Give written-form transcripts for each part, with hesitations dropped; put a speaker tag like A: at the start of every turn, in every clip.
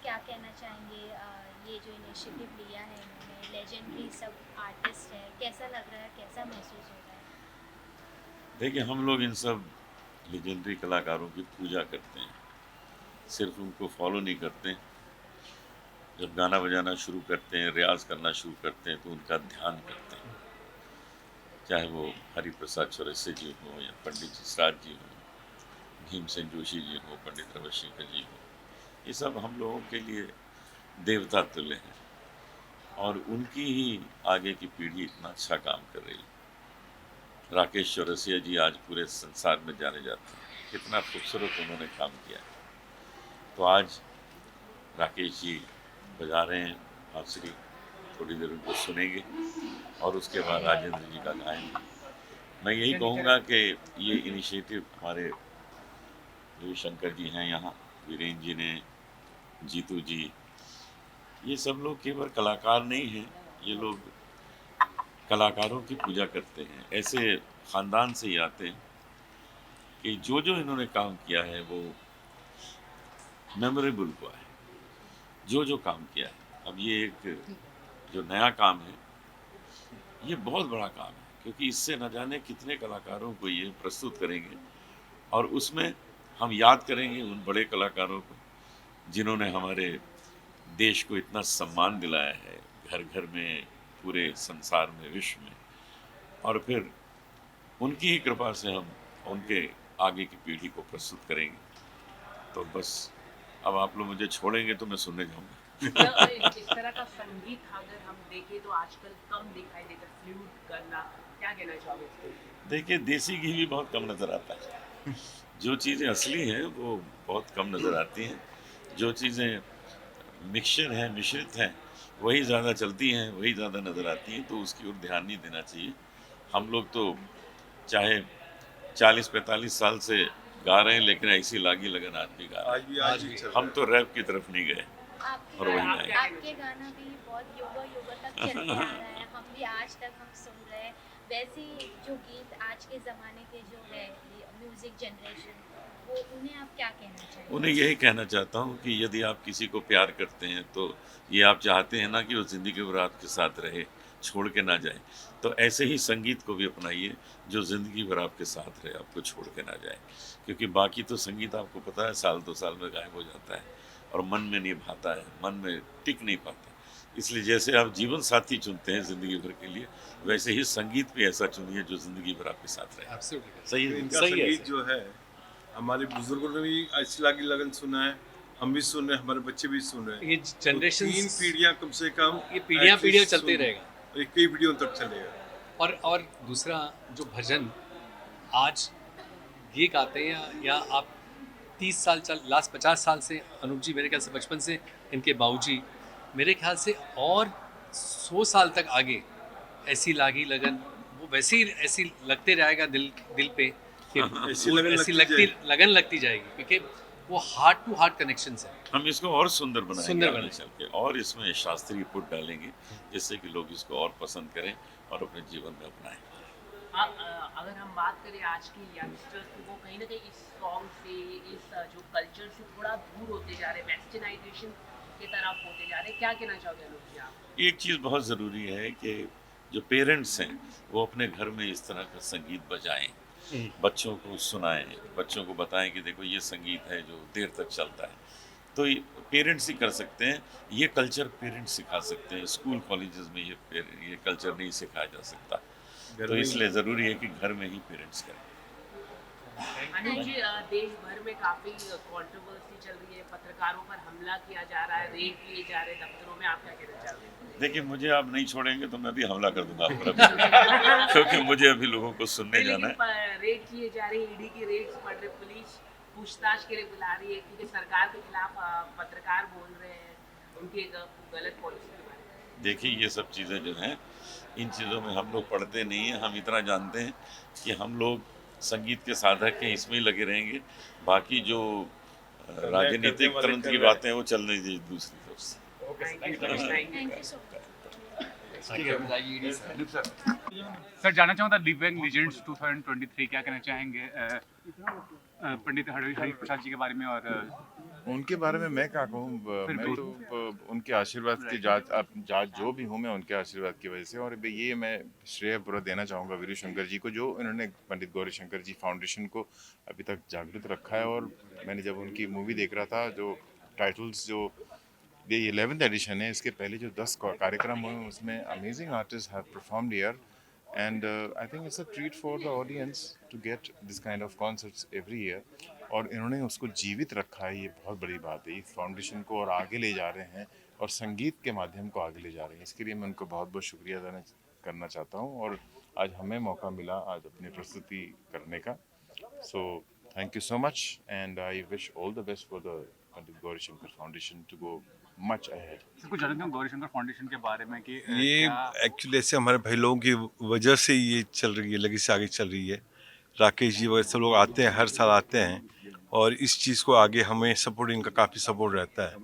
A: क्या कहना चाहेंगे? ये जो इनिशिएटिव लिया है इन्होंने, लेजेंडरी सब आर्टिस्ट है, कैसा लग रहा है, कैसा महसूस हो रहा है?
B: देखिए, हम लोग इन सब लेजेंडरी कलाकारों की पूजा करते हैं, सिर्फ उनको फॉलो नहीं करते। जब गाना बजाना शुरू करते हैं, रियाज़ करना शुरू करते हैं तो उनका ध्यान करते हैं। चाहे वो हरि प्रसाद चौरसिया जी हों या पंडित जसराज जी हों, भीमसेन जोशी जी हों, पंडित रविशंकर जी हों, ये सब हम लोगों के लिए देवता तुल्य हैं और उनकी ही आगे की पीढ़ी इतना अच्छा काम कर रही है। राकेश चौरसिया जी आज पूरे संसार में जाने जाते हैं, कितना खूबसूरत उन्होंने काम किया है। तो आज राकेश जी बजा रहे हैं बांसुरी, थोड़ी देर उनको सुनेंगे और उसके बाद राजेंद्र जी का गाएंगे। मैं यही कहूँगा कि ये इनिशिएटिव हमारे रविशंकर जी हैं यहाँ, वीरेंद्र जी ने, जीतू जी, ये सब लोग केवल कलाकार नहीं हैं, ये लोग कलाकारों की पूजा करते हैं। ऐसे ख़ानदान से ही आते हैं कि जो जो इन्होंने काम किया है वो मेमोरेबल हुआ है, जो जो काम किया है। अब ये एक जो नया काम है, ये बहुत बड़ा काम है, क्योंकि इससे न जाने कितने कलाकारों को ये प्रस्तुत करेंगे और उसमें हम याद करेंगे उन बड़े कलाकारों को जिन्होंने हमारे देश को इतना सम्मान दिलाया है, घर घर में, पूरे संसार में, विश्व में। और फिर उनकी ही कृपा से हम उनके आगे की पीढ़ी को प्रस्तुत करेंगे। तो बस अब आप लोग मुझे छोड़ेंगे तो मैं सुनने जाऊंगा।
C: इस तरह का संगीत अगर हम देखें तो आजकल कम दिखाई देता, फ्लूट करना, क्या कहना चाहोगे इसके लिए?
B: देखिए, देसी घी भी बहुत कम नज़र आता है। जो चीज़ें असली हैं वो बहुत कम नज़र आती हैं। जो चीज़ें मिक्सचर हैं, मिश्रित हैं, वही ज़्यादा चलती हैं, वही ज़्यादा नज़र आती हैं, तो उसकी ओर ध्यान नहीं देना चाहिए। हम लोग तो चाहे 40-45 साल से गा रहे हैं, लेकिन ऐसी लागी लगन आज भी गा रहे हैं।
D: आज भी चल रहा
B: हम तो रैप की तरफ नहीं गए
A: आपके
B: और वही
A: गाना
B: गाए।
A: आपके गाना भी बहुत युगों युगों तक चलते आ रहा है, हम भी आज तक हम सुन रहे हैं। वैसे ही जो गीत आज के ज़माने के जो है म्यूज़िक जनरेशन, वो उन्हें आप क्या कहना चाहेंगे?
B: उन्हें यही कहना चाहता हूँ कि यदि आप किसी को प्यार करते हैं तो ये आप चाहते हैं ना कि वो ज़िंदगी भर आपके साथ रहे, छोड़ के ना जाए। तो ऐसे ही संगीत को भी अपनाइए जो ज़िंदगी भर आपके साथ रहे, आपको छोड़ के ना जाए। क्योंकि बाकी तो संगीत आपको पता है साल 2 साल में गायब हो जाता है और मन में नहीं भाता है, मन में टिक नहीं पाता। इसलिए जैसे आप जीवन साथी चुनते हैं ज़िंदगी भर के लिए, वैसे ही संगीत भी ऐसा चुनिए जो ज़िंदगी भर आपके साथ रहे। सही
D: है।
B: है?
D: इनका
B: सही है।
D: संगीत जो है, हमारे बुजुर्गों ने भी ऐसी लागी लगन सुना है, हम भी सुन रहे हैं, हमारे बच्चे भी सुन रहे हैं।
E: ये
D: तो
E: जनरेशन
D: 3 पीढ़ियाँ कम से कम,
E: ये पीढ़ियाँ
D: at
E: पीढ़ियाँ
D: least
E: चलते
D: सुन-
E: रहेगा।
D: और ये कई पीढ़ियों तक चलेगा।
E: और दूसरा जो भजन आज ये गाते हैं या आप 30 साल चल लास्ट 50 साल से अनूप जी मेरे ख्याल से बचपन से इनके बाबूजी मेरे ख्याल से और 100 साल तक आगे ऐसी लागी लगन वो वैसे ही ऐसी लगते रहेगा दिल दिल पे कि
D: ऐसी
E: वो
D: लगन
E: ऐसी
D: लगती
E: लगती
D: जाएगी।
E: लगन लगती जाएगी क्योंकि वो हार्ट टू हार्ट कनेक्शंस है।
B: हम इसको और सुंदर बनाएंगे
E: सुंदर
B: आगे
E: बनाएंगे।
B: चल के, और इसमें शास्त्रीय पुट डालेंगे जिससे कि लोग इसको और पसंद करें और अपने जीवन में अपनाएं।
C: अगर हम बात करें आज के यंगस्टर्स की, वो कहीं ना कहीं इस सॉन्ग से, इस जो कल्चर से थोड़ा दूर होते जा रहे हैं, वेस्टर्नाइजेशन की तरफ होते जा रहे हैं, क्या कहना चाहोगे अनूप जी आप?
B: एक चीज़ बहुत ज़रूरी है कि जो पेरेंट्स हैं वो अपने घर में इस तरह का संगीत बजाएं, बच्चों को सुनाएं, बच्चों को बताएं कि देखो ये संगीत है जो देर तक चलता है। तो पेरेंट्स ही कर सकते हैं, ये कल्चर पेरेंट्स सिखा सकते हैं। स्कूल कॉलेजेस में ये कल्चर नहीं सिखाया जा सकता,
D: घर
B: तो
D: में ही-
B: इसलिए ज़रूरी है कि घर में ही पेरेंट्स करें।
C: अनूप जी, देश भर में काफी कंट्रोवर्सी चल रही है, पत्रकारों पर हमला किया जा रहा है, रेड किए जा रहे हैं दफ्तरों में, आप क्या कहना चाहोगे?
B: देखिए, मुझे आप नहीं छोड़ेंगे तो मैं भी हमला कर दूंगा आप पर क्योंकि मुझे अभी लोगों को सुनने जाना है।
C: रेड किए जा रहे हैं, ईडी की रेड्स पड़ रही, पुलिस पूछताछ के लिए बुला रही है क्योंकि सरकार के खिलाफ पत्रकार बोल रहे हैं उनकी एक गलत पॉलिसी के बारे में।
B: देखिए, ये सब चीज़ें जो हैं, इन चीज़ों में हम लोग पढ़ते नहीं हैं। हम इतना जानते हैं कि हम लोग संगीत के साधक हैं, इसमें ही लगे रहेंगे। बाकी जो राजनीतिक
D: वाले
B: तंत्र
D: कर
B: की
D: रहे हैं।
B: बातें हैं वो चल नहीं रही दूसरी तरफ से।
A: Thank you so much.
F: Sir, जानना चाहूँगा लिविंग लीजेंड्स 2023 क्या कहना चाहेंगे पंडित हरि प्रसाद जी के बारे में और
G: उनके बारे में मैं क्या कहूँ, मैं तो उनके आशीर्वाद की जात जो भी हूँ मैं उनके आशीर्वाद की वजह से। और ये मैं श्रेय पूरा देना चाहूँगा वीरू शंकर जी को, जो इन्होंने पंडित गौरी शंकर जी फाउंडेशन को अभी तक जागृत रखा है। और मैंने जब उनकी मूवी देख रहा था, जो टाइटल्स जो ये 11th एडिशन है, इसके पहले जो 10 कार्यक्रम हुए उसमें amazing artist have performed here and I think it's a treat for the audience to get this kind of concerts every year. और इन्होंने उसको जीवित रखा है, ये बहुत बड़ी बात है इस फाउंडेशन को, और आगे ले जा रहे हैं और संगीत के माध्यम को आगे ले जा रहे हैं। इसके लिए मैं उनको बहुत बहुत शुक्रिया अदा करना चाहता हूँ। और आज हमें मौका मिला आज अपनी प्रस्तुति करने का, so thank you so much and I wish all the best for the Pandit Gauri Shankar foundation to go much ahead.
F: Sir कुछ जानते हो गौरी शंकर फाउंडेशन के बारे में कि
D: ये एक्चुअली ऐसे हमारे भाई लोगों की वजह से ये चल रही है, लगी से आगे चल रही है। राकेश जी वगैरह सब लोग आते हैं, हर साल आते हैं और इस चीज़ को आगे हमें सपोर्ट, इनका काफ़ी सपोर्ट रहता है।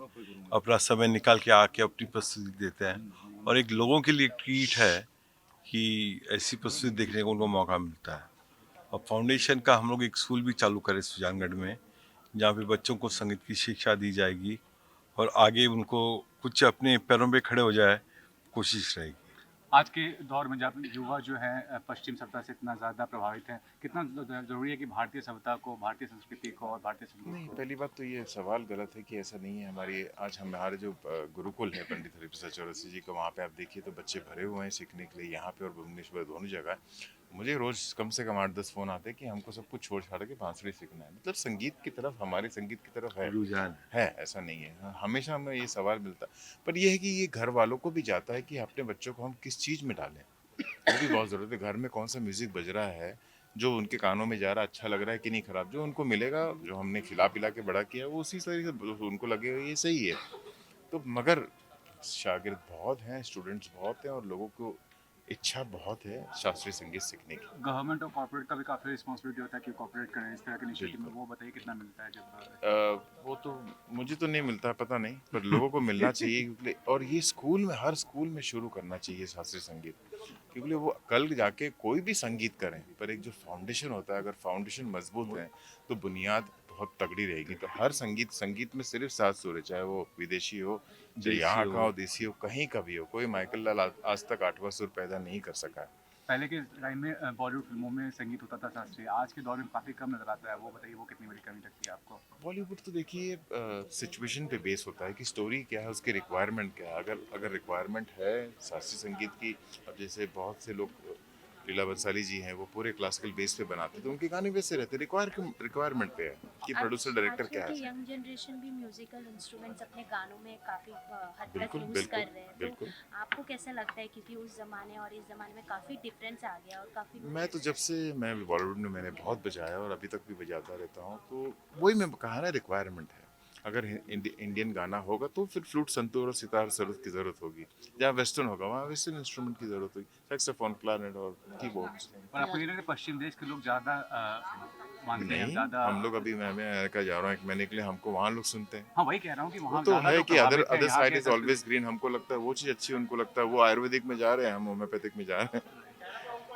D: अपना समय निकाल के आके अपनी प्रस्तुति देते हैं और एक लोगों के लिए ट्रीट है कि ऐसी प्रस्तुति देखने को उनको मौका मिलता है। और फाउंडेशन का हम लोग एक स्कूल भी चालू करें सुजानगढ़ में, जहाँ पे बच्चों को संगीत की शिक्षा दी जाएगी और आगे उनको कुछ अपने पैरों पे खड़े हो जाए, कोशिश रहेगी।
F: आज के दौर में जब युवा जो है पश्चिम सभ्यता से इतना ज़्यादा प्रभावित है, कितना ज़रूरी है कि भारतीय सभ्यता को, भारतीय संस्कृति को और भारतीय संगीत
G: नहीं,
F: को?
G: पहली बात तो ये सवाल गलत है कि ऐसा नहीं है। हमारे जो गुरुकुल है पंडित हरिप्रसाद चौरसिया जी का, वहाँ पे आप देखिए तो बच्चे भरे हुए हैं सीखने के लिए, यहाँ पे और भुवनेश्वर दोनों जगह। मुझे रोज़ कम से कम 8-10 फ़ोन आते हैं कि हमको सब कुछ छोड़ छाड़ के बांसुरी सीखना है। मतलब संगीत की तरफ, हमारे संगीत की तरफ है
B: रुझान
G: है ऐसा नहीं है। हाँ, हमेशा हमें ये सवाल मिलता, पर यह है कि ये घर वालों को भी जाता है कि अपने बच्चों को हम किस चीज़ में डालें, वो भी बहुत ज़रूरत है। घर में कौन सा म्यूज़िक बज रहा है जो उनके कानों में जा रहा है, अच्छा लग रहा है कि नहीं खराब, जो उनको मिलेगा, जो हमने खिला पिला के बड़ा किया वो उसी तरीके से उनको लगेगा ये सही है। तो मगर शागिर्द बहुत हैं, स्टूडेंट्स बहुत हैं और लोगों को इच्छा बहुत है शास्त्रीय संगीत सीखने की।
F: गवर्नमेंट और कॉर्पोरेट का भी काफ़ी रिस्पॉन्सिबिलिटी होता है कि कॉर्पोरेट करें इस तरह के इनिशिएटिव में, वो बताइए कितना मिलता है जब
G: वो तो मुझे तो नहीं मिलता, पता नहीं, पर लोगों को मिलना चाहिए क्योंकि, और ये स्कूल में, हर स्कूल में शुरू करना चाहिए शास्त्रीय संगीत, क्योंकि वो कल जाके कोई भी संगीत करें, पर एक जो फाउंडेशन होता है, अगर फाउंडेशन मजबूत है तो बुनियाद बहुत तगड़ी रहेगी। तो हर संगीत में सिर्फ सात सुर है, चाहे वो विदेशी हो, चाहे यहाँ का हो, देसी हो, कहीं का भी हो, कोई माइकल लाल आज तक 8वां सुर पैदा नहीं कर सका है।
F: पहले के टाइम में बॉलीवुड फिल्मों में संगीत होता था शास्त्रीय, आज के दौर में काफ़ी कम नजर आता है, वो बताइए वो कितनी बड़ी कमी लगती है आपको?
G: बॉलीवुड तो देखिए सिचुएशन पे बेस होता है कि स्टोरी क्या है, उसकी रिक्वायरमेंट क्या है। अगर रिक्वायरमेंट है शास्त्रीय संगीत की, अब जैसे बहुत से लोग, लीला बंसाली जी हैं, वो पूरे क्लासिकल बेस पे बनाते तो उनके गाने वैसे रहते, रिक्वायरमेंट पे है कि प्रोड्यूसर डायरेक्टर क्या है।
A: यंग जनरेशन भी म्यूजिकल इंस्ट्रूमेंट्स अपने गानों में काफी हद तक
G: बिल्कुल,
A: यूज
G: बिल्कुल,
A: कर रहे हैं,
G: बिल्कुल।
A: तो आपको कैसा लगता है, क्योंकि उस जमाने और इस जमाने में काफी डिफरेंस आ गया और काफी
G: मैं तो जब से मैं बॉलीवुड में मैंने बहुत बजाया और अभी तक भी बजाता रहता हूँ, तो वही मैं कहा ना, रिक्वायरमेंट है। अगर इंडियन गाना होगा तो फिर फ्लूट, संतूर और सितार सरोद की ज़रूरत होगी। जहाँ वेस्टर्न होगा वहाँ वेस्टर्न इंस्ट्रूमेंट की ज़रूरत होगी, सैक्सोफोन, क्लारनेट और कीबोर्ड्स।
F: और आपको ये लगता है पश्चिम देश के लोग ज़्यादा मानते हैं,
G: नहीं,
F: ज़्यादा?
G: हम लोग अभी मैं अमेरिका जा रहा हूँ 1 महीने के लिए, हमको वहाँ लोग सुनते हैं।
F: हाँ, वही कह रहा हूँ कि
G: वो
F: वहाँ
G: तो
F: ज़्यादा
G: है
F: लोग
G: कि अदर
F: प्रभावित हैं,
G: अदर
F: यहाँ
G: साइड
F: के
G: इज ऑलवेज ग्रीन। हमको लगता है वो चीज़ अच्छी, उनको लगता है वो आयुर्वेदिक में जा रहे हैं, हम होम्योपैथिक में जा रहे हैं,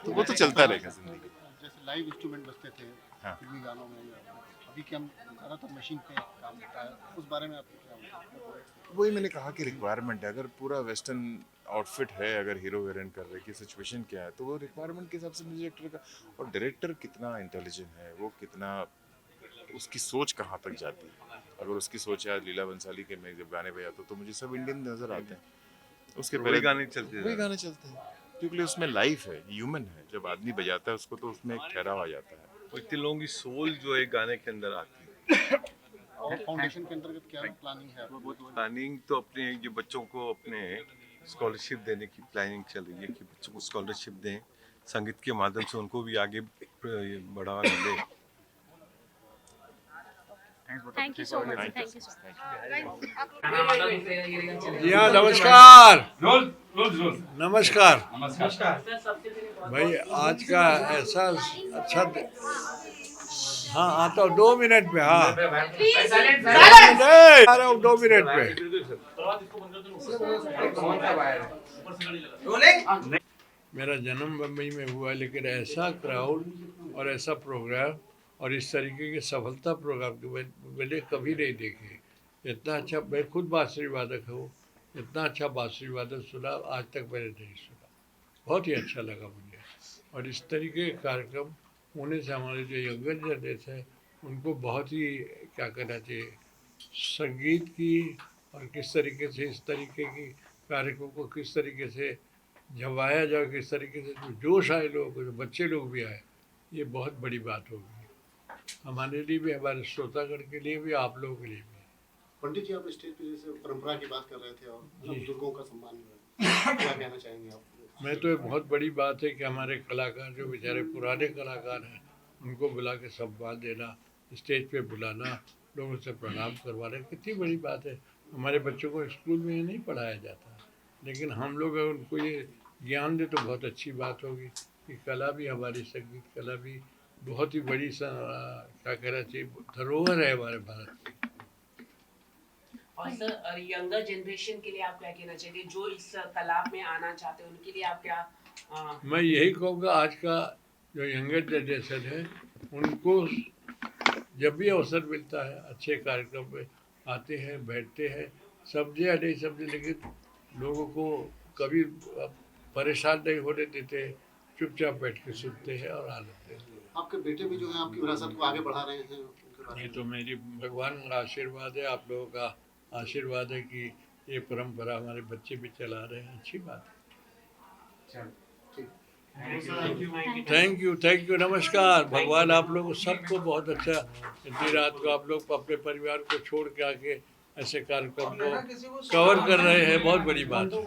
G: तो वो तो चलता रहेगा जिंदगी।
H: जैसे लाइव इंस्ट्रूमेंट बजते थे
G: हाँ।
H: फिल्मी गानों में, अभी के हम ज़्यादातर मशीन पे काम होता है, उस बारे में आपको क्या लगता है?
G: वही मैंने कहा कि रिक्वायरमेंट है। अगर पूरा वेस्टर्न आउटफिट है, अगर हीरो हीरोइन कर रहे की सिचुएशन क्या है, तो वो रिक्वायरमेंट के हिसाब से डायरेक्टर का, और डायरेक्टर कितना इंटेलिजेंट है, वो कितना, उसकी सोच कहाँ तक जाती है। अगर उसकी सोच है, लीला बंसाली के मैं जब गाने बजाता हूँ तो मुझे सब इंडियन नजर आते हैं, उसके पहले
B: गाने चलते
G: वही गाने चलते हैं, क्योंकि उसमें लाइफ है, ह्यूमन है। जब आदमी बजाता है उसको तो उसमें एक ठहराव आ जाता है।
B: और इतने लोगों की सोल जो है गाने के अंदर आती है।
H: और फाउंडेशन के अंतर्गत क्या प्लानिंग है आपकी?
B: प्लानिंग तो अपने जो बच्चों को अपने स्कॉलरशिप देने की प्लानिंग चल रही है कि बच्चों को स्कॉलरशिप दें, संगीत के माध्यम से उनको भी आगे बढ़ावा मिले।
A: Thank you so much, thank you so much.
I: जी हाँ, नमस्कार। नमस्कार भाई, आज का ऐसा अच्छा हाँ आता हूँ 2 मिनट पे। हाँ आ रहा हूँ 2 मिनट पे। मेरा जन्म बम्बई में हुआ, लेकिन ऐसा क्राउड और ऐसा प्रोग्राम और इस तरीके के सफलता प्रोग्राम के मैंने कभी नहीं देखे। इतना अच्छा, मैं खुद बांसुरी वादक हूँ, इतना अच्छा बांसुरी वादक सुना आज तक मैंने नहीं सुना। बहुत ही अच्छा लगा मुझे। और इस तरीके के कार्यक्रम होने से हमारे जो यंगर जनरेशन है उनको बहुत ही क्या कहना चाहिए, संगीत की और किस तरीके से इस तरीके की कार्यक्रम को किस तरीके से जमाया जाए, किस तरीके से जो जोश आए लोगों को, जो बच्चे लोग भी आए, ये बहुत बड़ी बात होगी हमारे लिए भी, हमारे श्रोतागण के लिए भी, आप लोगों के लिए भी।
H: पंडित जी, आप स्टेज पे जैसे परंपरा की बात कर रहे थे और बुजुर्गों का सम्मान जो है, क्या कहना चाहेंगे आप?
I: मैं तो, एक बहुत बड़ी बात है कि हमारे कलाकार जो बेचारे पुराने कलाकार हैं उनको बुला के सम्मान देना, स्टेज पे बुलाना, लोगों से प्रणाम करवाना, कितनी बड़ी बात है। हमारे बच्चों को स्कूल में ये नहीं पढ़ाया जाता, लेकिन हम लोग अगर उनको ये ज्ञान दे तो बहुत अच्छी बात होगी कि कला भी, हमारी संगीत कला भी बहुत ही बड़ी क्या कहना चाहिए, धरोहर है हमारे भारत की।
C: और सर यंगर जनरेशन के लिए आप क्या कहना चाहिए, जो इस कला में आना चाहते हैं उनके लिए आप क्या?
I: मैं यही कहूँगा, आज का जो यंगर जनरेशन है उनको जब भी अवसर मिलता है अच्छे कार्यक्रम में आते हैं, बैठते हैं, समझे या नहीं समझे, लेकिन लोगों को कभी परेशान नहीं होने देते, चुपचाप बैठ के सुनते हैं और आनंद लेते हैं।
H: आपके बेटे भी जो है आपकी विरासत को आगे बढ़ा रहे हैं, उनके बारे
I: ये
H: में?
I: तो मेरी भगवान का आशीर्वाद है, आप लोगों का आशीर्वाद है कि ये परंपरा हमारे बच्चे भी चला रहे हैं, अच्छी बात है। थैंक यू, नमस्कार। भगवान आप लोग सबको बहुत अच्छा, इतनी रात को आप लोग अपने परिवार को छोड़ के आके ऐसे कार्यक्रम को कवर कर रहे हैं, बहुत बड़ी बात है।